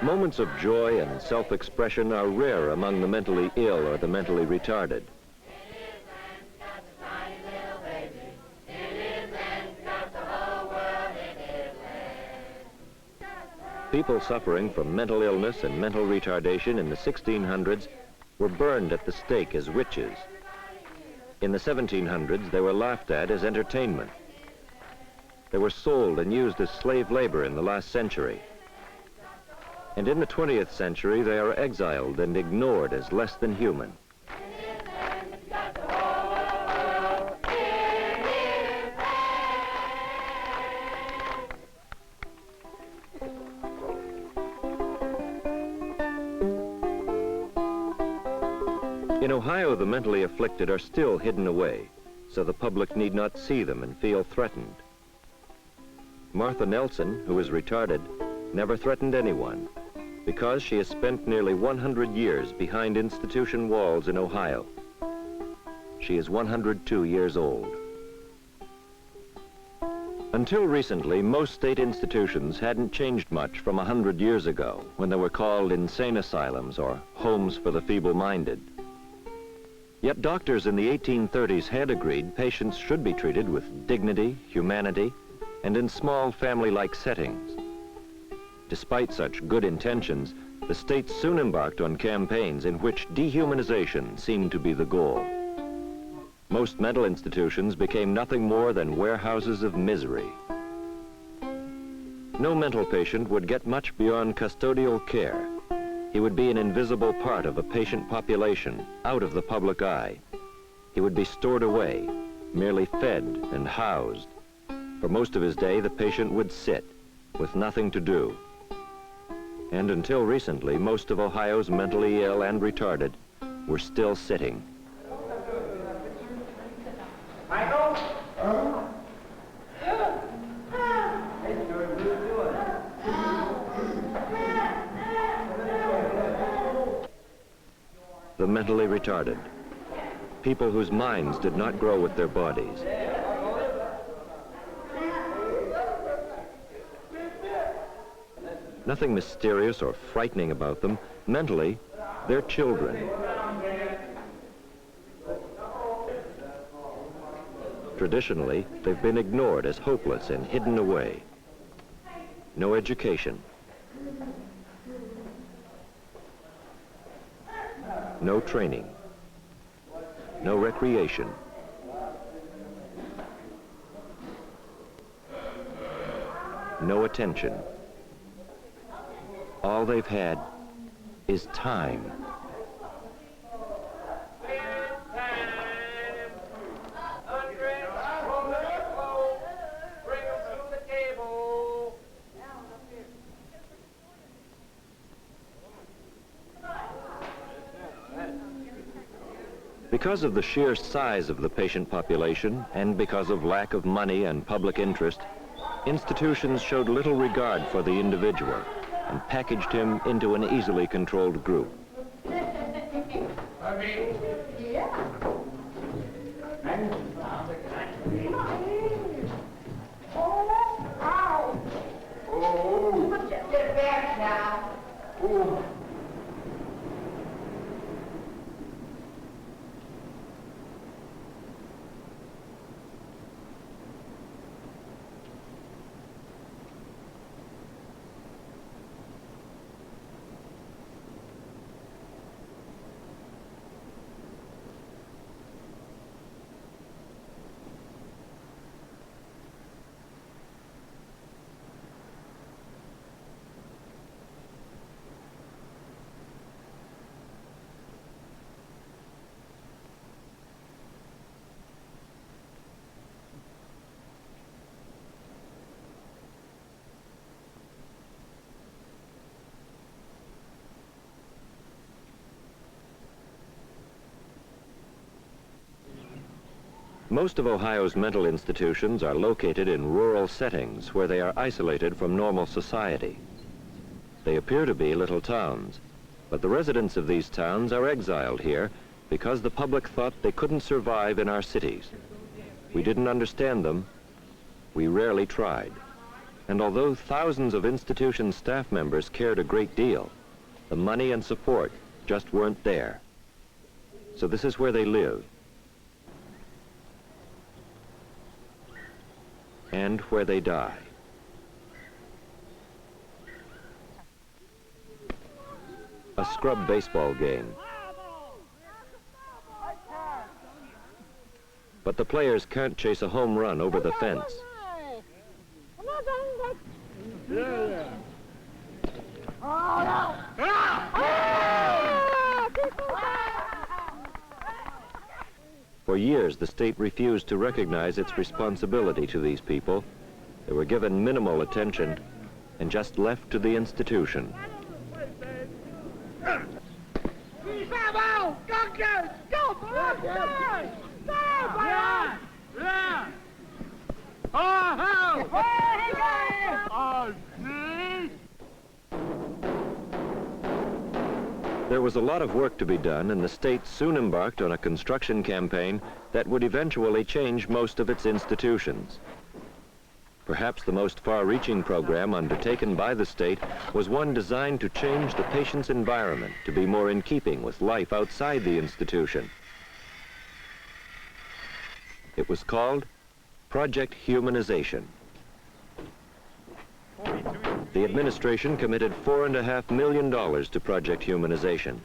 Moments of joy and self-expression are rare among the mentally ill or the mentally retarded. People suffering from mental illness and mental retardation in the 1600s were burned at the stake as witches. In the 1700s, they were laughed at as entertainment. They were sold and used as slave labor in the last century. And in the 20th century, they are exiled and ignored as less than human. In Ohio, the mentally afflicted are still hidden away, so the public need not see them and feel threatened. Martha Nelson, who is retarded, never threatened anyone because she has spent nearly 100 years behind institution walls in Ohio. She is 102 years old. Until recently, most state institutions hadn't changed much from 100 years ago, when they were called insane asylums or homes for the feeble-minded. Yet doctors in the 1830s had agreed patients should be treated with dignity, humanity, and in small family-like settings. Despite such good intentions, the states soon embarked on campaigns in which dehumanization seemed to be the goal. Most mental institutions became nothing more than warehouses of misery. No mental patient would get much beyond custodial care. He would be an invisible part of a patient population, out of the public eye. He would be stored away, merely fed and housed. For most of his day, the patient would sit, with nothing to do. And until recently, most of Ohio's mentally ill and retarded were still sitting. Michael? The mentally retarded, people whose minds did not grow with their bodies. Nothing mysterious or frightening about them. Mentally, they're children. Traditionally, they've been ignored as hopeless and hidden away. No education. No training. No recreation. No attention. All they've had is time. Because of the sheer size of the patient population and because of lack of money and public interest, institutions showed little regard for the individual and packaged him into an easily controlled group. Get back now. Most of Ohio's mental institutions are located in rural settings where they are isolated from normal society. They appear to be little towns, but the residents of these towns are exiled here because the public thought they couldn't survive in our cities. We didn't understand them. We rarely tried. And although thousands of institution staff members cared a great deal, the money and support just weren't there. So this is where they live. And where they die. A scrub baseball game. But the players can't chase a home run over the fence. For years, the state refused to recognize its responsibility to these people. They were given minimal attention and just left to the institution. There was a lot of work to be done, and the state soon embarked on a construction campaign that would eventually change most of its institutions. Perhaps the most far-reaching program undertaken by the state was one designed to change the patient's environment to be more in keeping with life outside the institution. It was called Project Humanization. The administration committed $4.5 million to Project Humanization.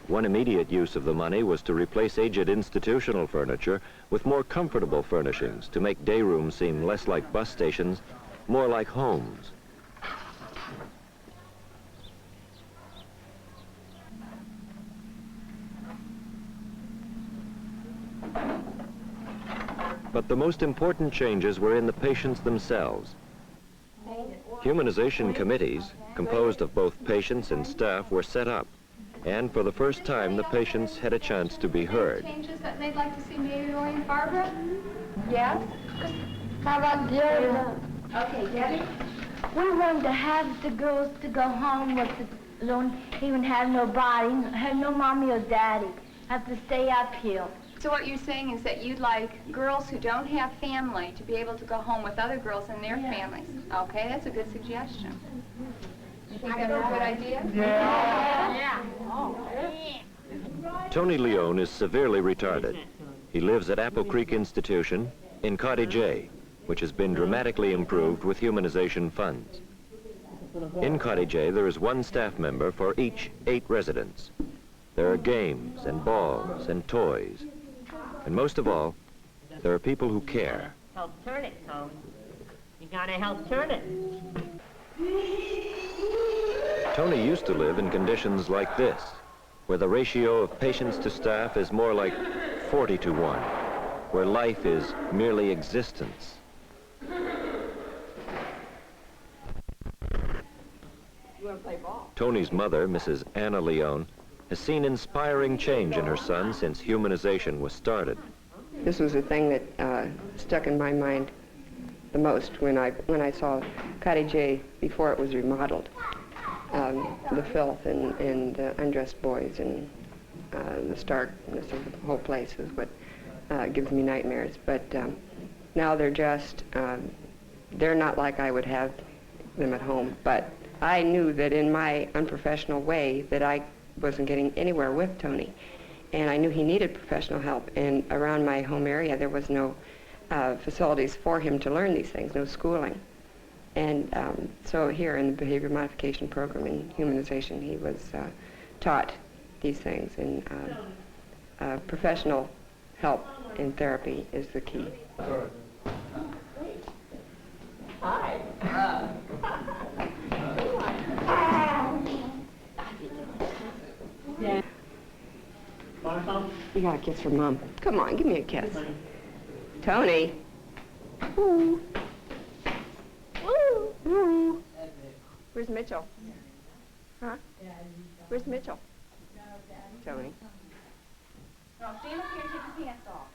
One immediate use of the money was to replace aged institutional furniture with more comfortable furnishings to make day rooms seem less like bus stations, more like homes. But the most important changes were in the patients themselves. Humanization committees, composed of both patients and staff, were set up. And for the first time, the patients had a chance to be heard. Changes that they'd like to see, maybe Roy and Barbara? Yes? How about Debbie? Okay, Debbie? We wanted to have the girls to go home with the alone, even have nobody, have no mommy or daddy, have to stay up here. So what you're saying is that you'd like girls who don't have family to be able to go home with other girls and their families. Okay, that's a good suggestion. You think that's a good idea? Yeah. Tony Leone is severely retarded. He lives at Apple Creek Institution in Cottage A, which has been dramatically improved with humanization funds. In Cottage A, there is one staff member for each 8 residents. There are games and balls and toys. And most of all, there are people who care. Help turn it, Tony. You gotta help turn it. Tony used to live in conditions like this, where the ratio of patients to staff is more like 40 to 1, where life is merely existence. You want to play ball? Tony's mother, Mrs. Anna Leone, has seen inspiring change in her son since humanization was started. This was the thing that stuck in my mind the most when I saw Cottage A before it was remodeled. The filth and the undressed boys and the starkness of the whole place is what gives me nightmares. But now they're just, they're not like I would have them at home. But I knew that in my unprofessional way that I wasn't getting anywhere with Tony. And I knew he needed professional help. And around my home area, there was no facilities for him to learn these things, no schooling. And so here in the behavior modification program in humanization, he was taught these things. And professional help in therapy is the key. Hi. Yeah. You got a kiss from Mom. Come on, give me a kiss. Tony. Ooh. Ooh. Ooh. Where's Mitchell? Huh? Where's Mitchell? Tony. No, stand up here and take your pants off.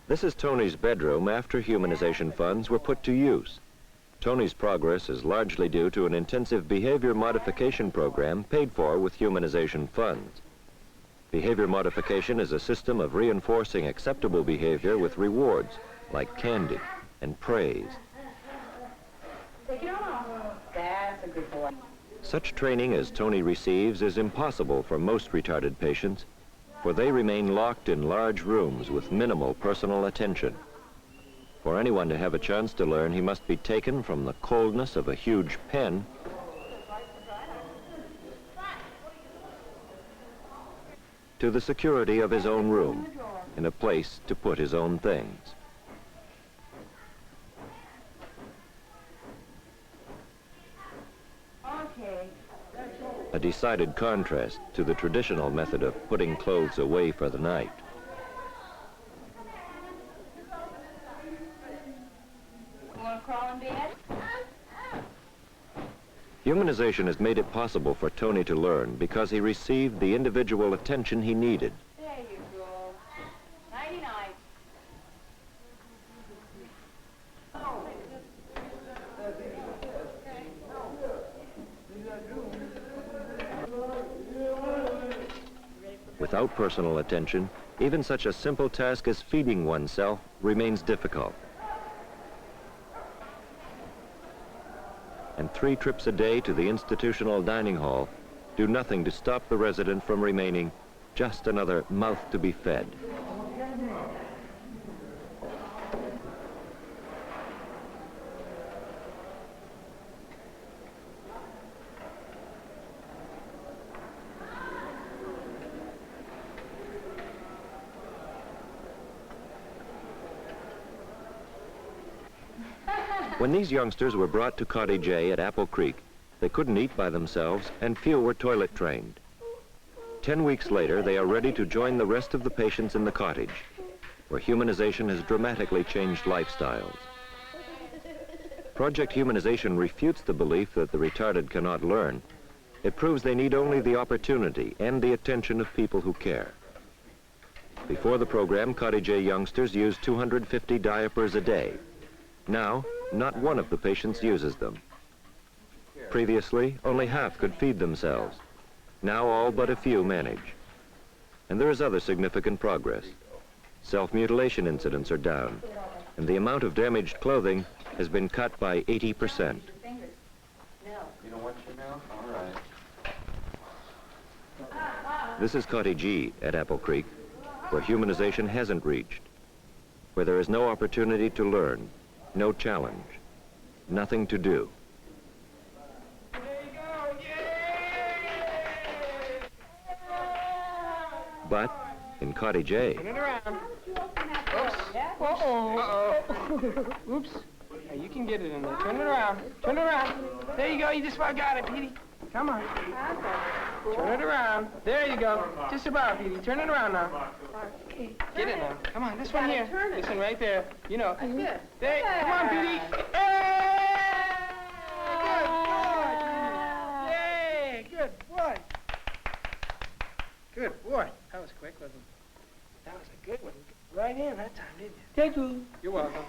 This is Tony's bedroom after humanization funds were put to use. Tony's progress is largely due to an intensive behavior modification program paid for with humanization funds. Behavior modification is a system of reinforcing acceptable behavior with rewards like candy and praise. Take it off. That's a good boy. Such training as Tony receives is impossible for most retarded patients, for they remain locked in large rooms with minimal personal attention. For anyone to have a chance to learn, he must be taken from the coldness of a huge pen to the security of his own room, in a place to put his own things. A decided contrast to the traditional method of putting clothes away for the night. You want to crawl in bed? Humanization has made it possible for Tony to learn because he received the individual attention he needed. There you go. Nighty-night. Without personal attention, even such a simple task as feeding oneself remains difficult. And 3 trips a day to the institutional dining hall do nothing to stop the resident from remaining just another mouth to be fed. When these youngsters were brought to Cottage A at Apple Creek, they couldn't eat by themselves and few were toilet trained. 10 weeks later, they are ready to join the rest of the patients in the cottage, where humanization has dramatically changed lifestyles. Project Humanization refutes the belief that the retarded cannot learn. It proves they need only the opportunity and the attention of people who care. Before the program, Cottage A youngsters used 250 diapers a day. Now, not one of the patients uses them. Previously, only half could feed themselves. Now all but a few manage. And there is other significant progress. Self-mutilation incidents are down, and the amount of damaged clothing has been cut by 80%. You don't want your mouth? All right. This is Cottage E at Apple Creek, where humanization hasn't reached, where there is no opportunity to learn, no challenge, nothing to do. There you go! Yay! But in Cottage A, Turn it around. Oops. Uh-oh. Oops. Hey, you can get it in there. Turn it around. Turn it around. There you go. You just about got it, Petey. Come on. Turn it around. There you go. Just about, Petey. Turn it around now. Get it now. Come on, this one here. This one right there. You know. There. Come on, Petey. Hey! Good boy. Yay! Good boy. Good boy. That was quick, wasn't it? That was a good one. Right in that time, didn't you? Thank you. You're welcome.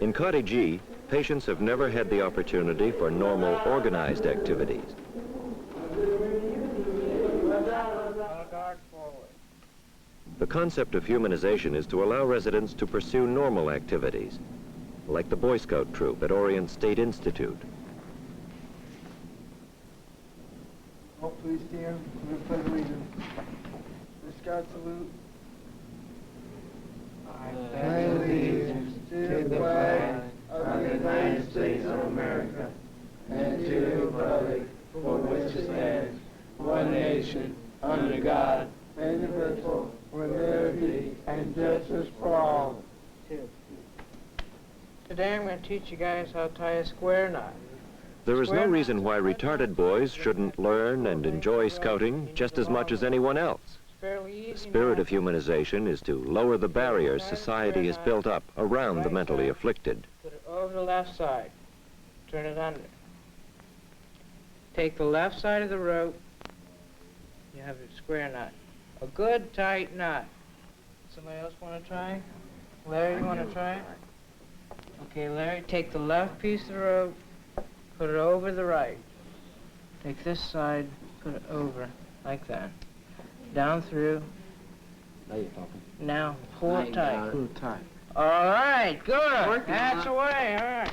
in Cottage E, patients have never had the opportunity for normal, organized activities. The concept of humanization is to allow residents to pursue normal activities, like the Boy Scout troop at Orient State Institute. Oh, please stand for the Pledge of Allegiance. The Scout salute. I pledge allegiance to the flag of the United States of America and to the republic for which it stands, one nation, under God, indivisible, with liberty and justice for all. Today I'm going to teach you guys how to tie a square knot. There is no reason why retarded boys shouldn't learn and enjoy scouting just as much as anyone else. The spirit of humanization is to lower the barriers society has built up around the mentally afflicted. Put it over the left side. Turn it under. Take the left side of the rope. You have a square knot. A good tight knot. Somebody else want to try? Larry, you want to try? Okay, Larry, take the left piece of the rope, put it over the right. Take this side, put it over, like that. Down through. Now you're talking. Now, pull it tight. Pull tight. All right, good. That's the way, all right.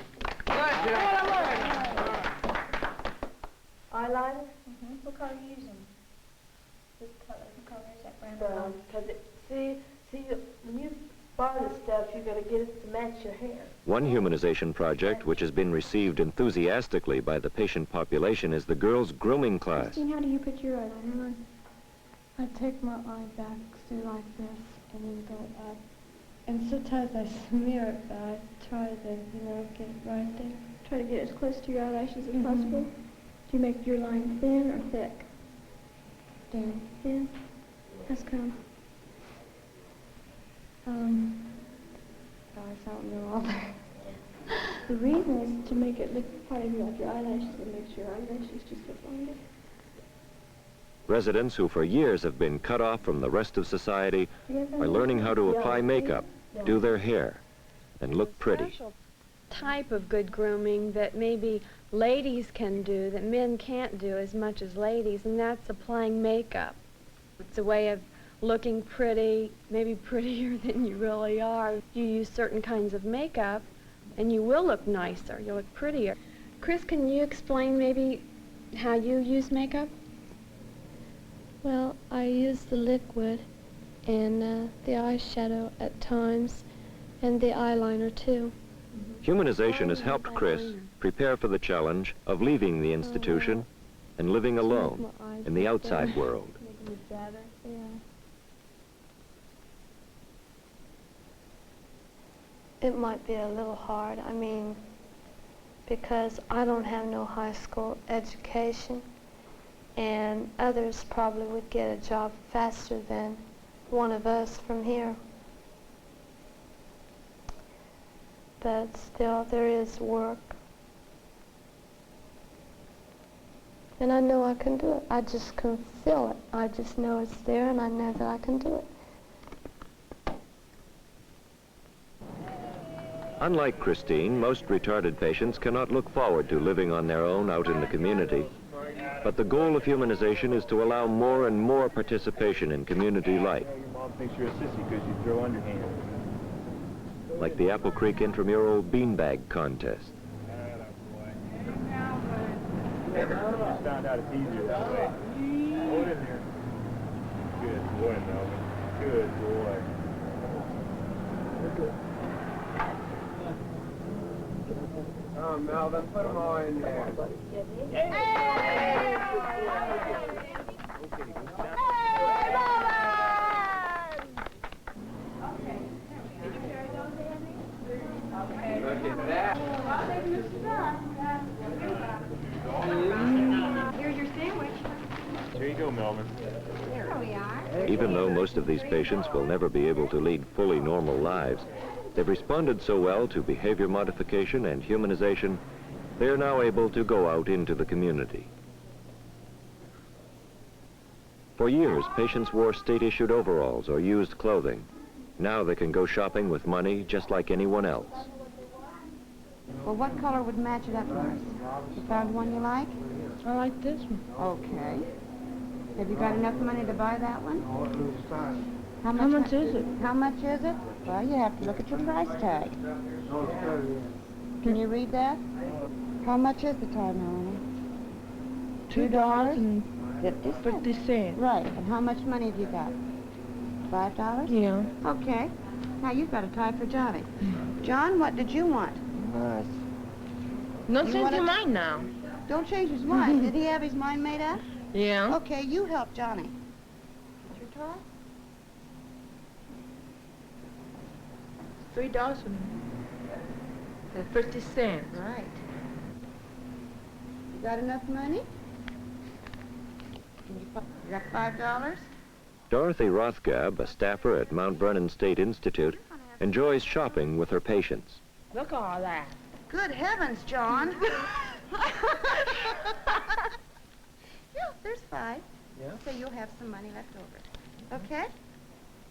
Good, Joe. Eyeliner? What color are you using? This color. What color is that? Brown. Because when you buy this stuff, you gotta get it to match your hair. One humanization project which has been received enthusiastically by the patient population is the girls' grooming class. Christine, how do you put your eyeliner on? I take my eye back, do like this, and then go up. And sometimes I smear it, but I try to, get it right there. Try to get as close to your eyelashes as possible. Do you make your line thin or thick? Thin. Thin? That's come. Gosh, I don't know all that. The reason is to make it look part of your eyelashes and make sure your eyelashes just look longer. Residents who for years have been cut off from the rest of society are learning how to apply makeup, do their hair, and look pretty. Special type of good grooming that maybe ladies can do that men can't do as much as ladies, and that's applying makeup. It's a way of looking pretty, maybe prettier than you really are. You use certain kinds of makeup and you will look nicer, you'll look prettier. Chris, can you explain maybe how you use makeup? Well, I use the liquid and the eyeshadow at times, and the eyeliner too. Humanization has helped Chris prepare for the challenge of leaving the institution and living alone in the outside world. Making it better, yeah. It might be a little hard, because I don't have no high school education, and others probably would get a job faster than one of us from here. But still, there is work. And I know I can do it. I just can feel it. I just know it's there, and I know that I can do it. Unlike Christine, most retarded patients cannot look forward to living on their own out in the community. But the goal of humanization is to allow more and more participation in community life. Your mom thinks you're a sissy because you throw underhand. Like the Apple Creek intramural beanbag contest. I found out it's easier that way. Hold in there. Good boy, Melvin. Good boy. Oh, Melvin, put them all in there. Look at that. Here's your sandwich. There you go, Melvin. There we are. Even though most of these patients will never be able to lead fully normal lives, they've responded so well to behavior modification and humanization, they are now able to go out into the community. For years, patients wore state-issued overalls or used clothing. Now they can go shopping with money just like anyone else. Well, what color would match it up for us? You found one you like? I like this one. Okay. Have you got enough money to buy that one? How much is it? How much is it? Well, you have to look at your price tag. Can you read that? How much is the tie, Melanie? $2.50. Right. And how much money have you got? $5? Yeah. Okay. Now you've got a tie for Johnny. John, what did you want? Don't You change wanna- your mind now. Don't change his mind. Did he have his mind made up? Yeah. Okay, you help Johnny. What's your tie? $3.50. Right. You got enough money? You got $5? Dorothy Rothgab, a staffer at Mount Vernon State Institute, enjoys shopping with her patients. Look at all that. Good heavens, John. Yeah, there's 5. Yeah? So you'll have some money left over. Okay?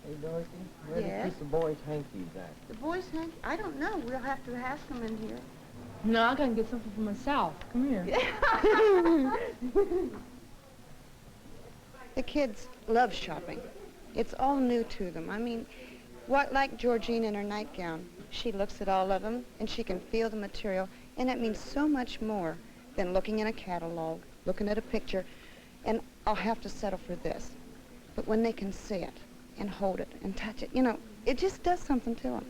Hey, Dorothy, where Yes? did the boys' hankies at? The boys think, I don't know. We'll have to ask them in here. No, I gotta get something for myself. Come here. The kids love shopping. It's all new to them. I mean, What, like Georgine in her nightgown. She looks at all of them, and she can feel the material, and that means so much more than looking in a catalog, looking at a picture, and I'll have to settle for this. But when they can see it, and hold it, and touch it, you know, it just does something to them.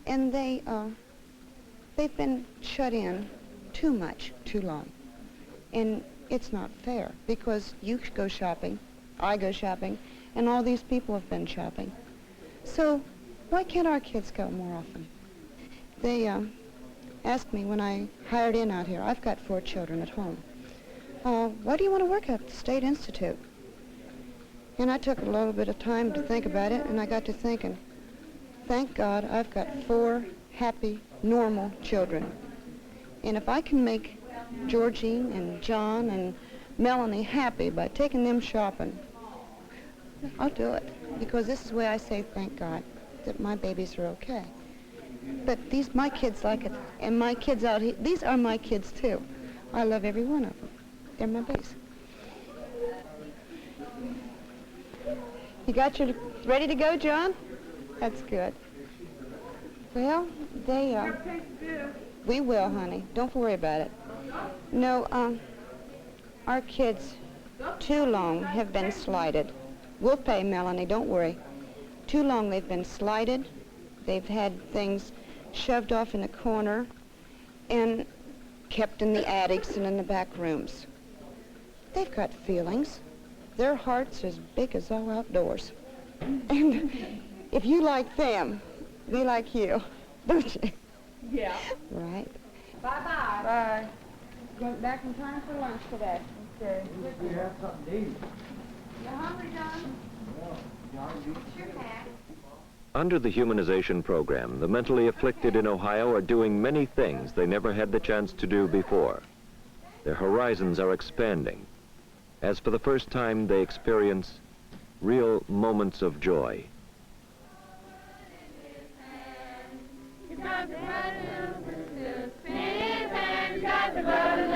And they've been shut in too much, too long. And it's not fair, because you go shopping, I go shopping, and all these people have been shopping. So why can't our kids go more often? They asked me when I hired in out here, I've got 4 children at home, why do you want to work at the State Institute? And I took a little bit of time to think about it, and I got to thinking, thank God I've got 4 happy, normal children. And if I can make Georgine and John and Melanie happy by taking them shopping, I'll do it. Because this is where I say thank God that my babies are okay. But my kids like it. And my kids out here, these are my kids too. I love every one of them. They're my babies. You got your ready to go, John? That's good. Well, we will, honey. Don't worry about it. No, our kids too long have been slighted. We'll pay, Melanie, don't worry. Too long they've been slighted. They've had things shoved off in a corner and kept in the attics and in the back rooms. They've got feelings. Their hearts are as big as all outdoors. And if you like them, they like you, don't you? Yeah. Right. Bye-bye. Bye. Get back in time for lunch today. Okay. We have something to eat. You hungry, John? Sure, Pat. Under the humanization program, the mentally afflicted in Ohio are doing many things they never had the chance to do before. Their horizons are expanding, as for the first time they experience real moments of joy. Got the blood in the